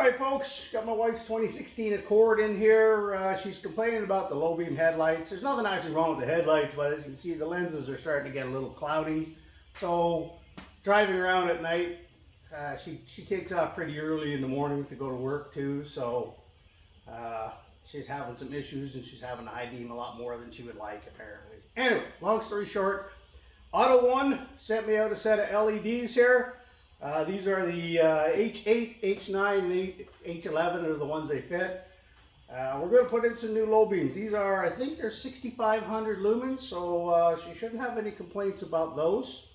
Alright folks, got my wife's 2016 Accord in here. She's complaining about the low beam headlights. There's nothing actually wrong with the headlights, but as you can see the lenses are starting to get a little cloudy. So driving around at night, she takes off pretty early in the morning to go to work too. So she's having some issues and she's having the high beam a lot more than she would like apparently. Anyway, long story short, Autoone sent me out a set of LEDs here. These are the H8, H9, and H11 are the ones they fit. We're going to put in some new low beams. These are, I think they're 6,500 lumens, so she shouldn't have any complaints about those.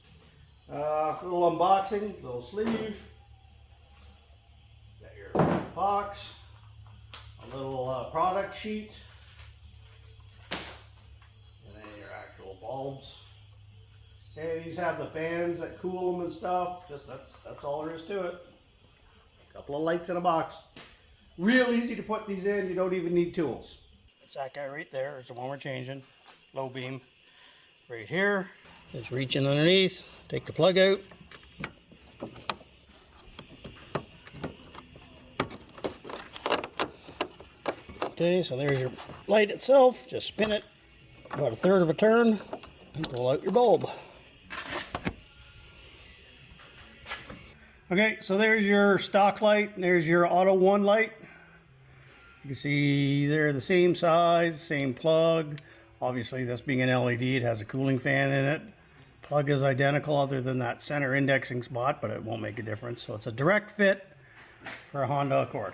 Little unboxing, little sleeve. Got your box, a little product sheet, and then your actual bulbs. Okay, these have the fans that cool them and stuff. Just that's all there is to it. A couple of lights in a box. Real easy to put these in. You don't even need tools. That's that guy right there. Is the one we're changing. Low beam. Right here. Just reach in underneath. Take the plug out. Okay, so there's your light itself. Just spin it about 1/3 of a turn and pull out your bulb. Okay, so there's your stock light, and there's your Autoone light. You can see they're the same size, same plug. Obviously, this being an LED, it has a cooling fan in it. Plug is identical other than that center indexing spot, but it won't make a difference. So it's a direct fit for a Honda Accord.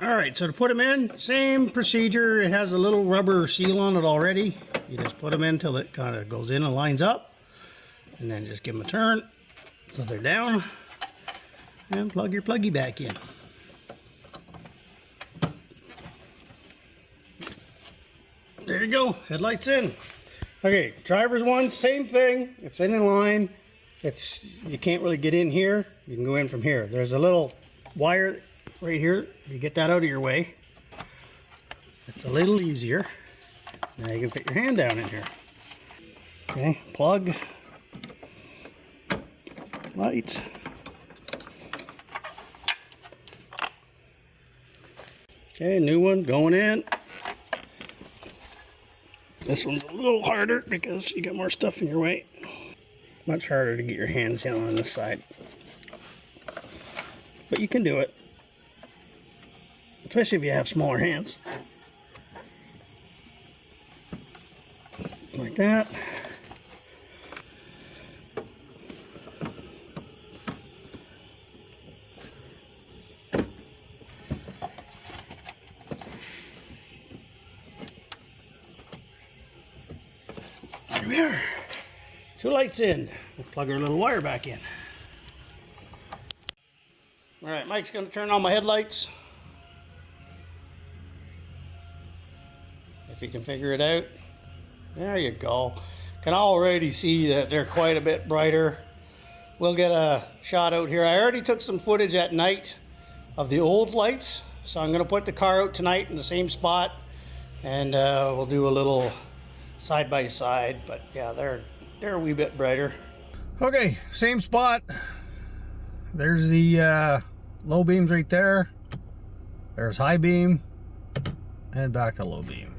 All right, so to put them in, same procedure. It has a little rubber seal on it already. You just put them in until it kind of goes in and lines up, and then just give them a turn so they're down. And plug your pluggy back in. There you go, headlights in. Okay, driver's one, same thing. It's in line. You can't really get in here. You can go in from here. There's a little wire right here. You get that out of your way. It's a little easier. Now you can fit your hand down in here. Okay, plug, light. Okay, new one going in. This one's a little harder because you got more stuff in your way. Much harder to get your hands down on this side. But you can do it. Especially if you have smaller hands. Like that. There we are. 2 lights in. We'll plug our little wire back in. Alright, Mike's going to turn on my headlights. If you can figure it out. There you go. Can already see that they're quite a bit brighter. We'll get a shot out here. I already took some footage at night of the old lights. So I'm going to put the car out tonight in the same spot. And we'll do a little side by side, but yeah, they're a wee bit brighter. Okay, same spot. There's the low beams right there. There's high beam, and back to low beam.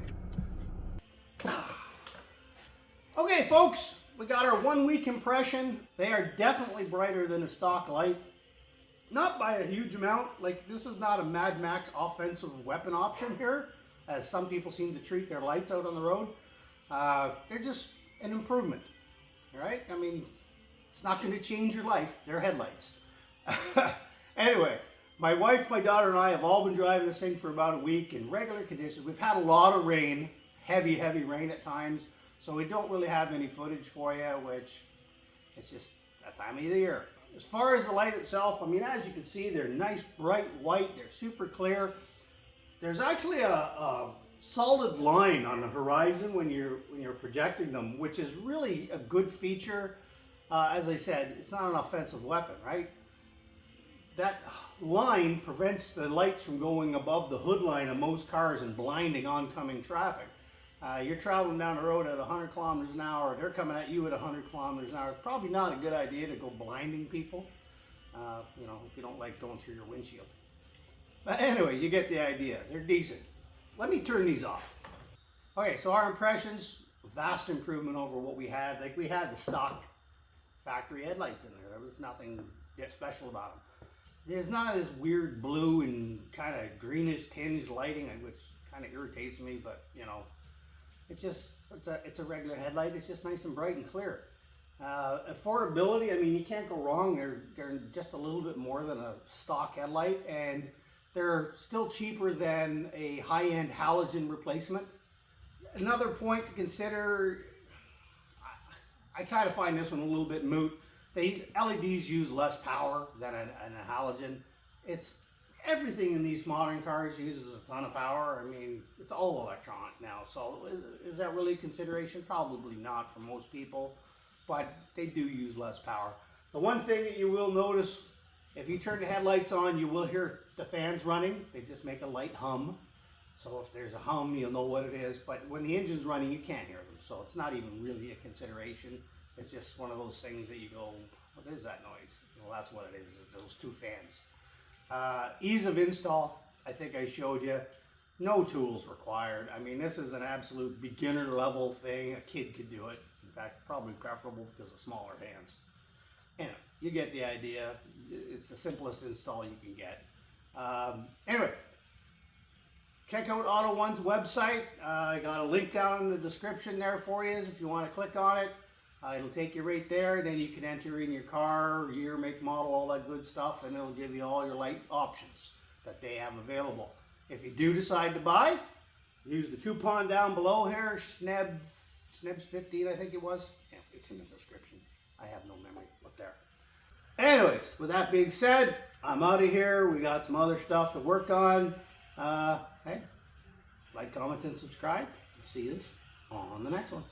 Okay, folks, we got our 1 week impression. They are definitely brighter than a stock light. Not by a huge amount. Like, this is not a Mad Max offensive weapon option here, as some people seem to treat their lights out on the road. They're just an improvement, right? I mean, it's not going to change your life. They're headlights. Anyway, my wife, my daughter, and I have all been driving this thing for about a week in regular conditions. We've had a lot of rain, heavy rain at times, so we don't really have any footage for you, which it's just that time of the year. As far as the light itself, I mean, as you can see, they're nice, bright white. They're super clear. There's actually a solid line on the horizon when you're projecting them, which is really a good feature. As I said, it's not an offensive weapon, right? That line prevents the lights from going above the hood line of most cars and blinding oncoming traffic. You're traveling down the road at 100 kilometers an hour, they're coming at you at 100 kilometers an hour. It's probably not a good idea to go blinding people, you know, if you don't like going through your windshield. But anyway, you get the idea. They're decent. Let me turn these off. Okay, so our impressions, vast improvement over what we had. Like, we had the stock factory headlights in there. There was nothing special about them. There's none of this weird blue and kind of greenish tinge lighting, which kind of irritates me, but you know, it's a regular headlight. It's just nice and bright and clear. Affordability, I mean, you can't go wrong. They're just a little bit more than a stock headlight, and they're still cheaper than a high-end halogen replacement. Another point to consider, I kind of find this one a little bit moot. LEDs use less power than a halogen. Everything in these modern cars uses a ton of power. I mean, it's all electronic now. So is that really a consideration? Probably not for most people, but they do use less power. The one thing that you will notice, if you turn the headlights on, you will hear the fans running. They just make a light hum. So if there's a hum, you'll know what it is. But when the engine's running, you can't hear them. So it's not even really a consideration. It's just one of those things that you go, what is that noise? Well, that's what it is, those two fans. Ease of install, I think I showed you. No tools required. I mean, this is an absolute beginner level thing. A kid could do it. In fact, probably preferable because of smaller hands. Anyway, you get the idea. It's the simplest install you can get. Anyway, check out Autoone's website. I got a link down in the description there for you if you want to click on it. It'll take you right there. Then you can enter in your car, year, make, model, all that good stuff, and it'll give you all your light options that they have available. If you do decide to buy, use the coupon down below here, Snebs 15, I think it was. Yeah, it's in the description. I have no memory. Look there. Anyways, with that being said, I'm out of here. We got some other stuff to work on. Hey, like, comment, and subscribe. See you on the next one.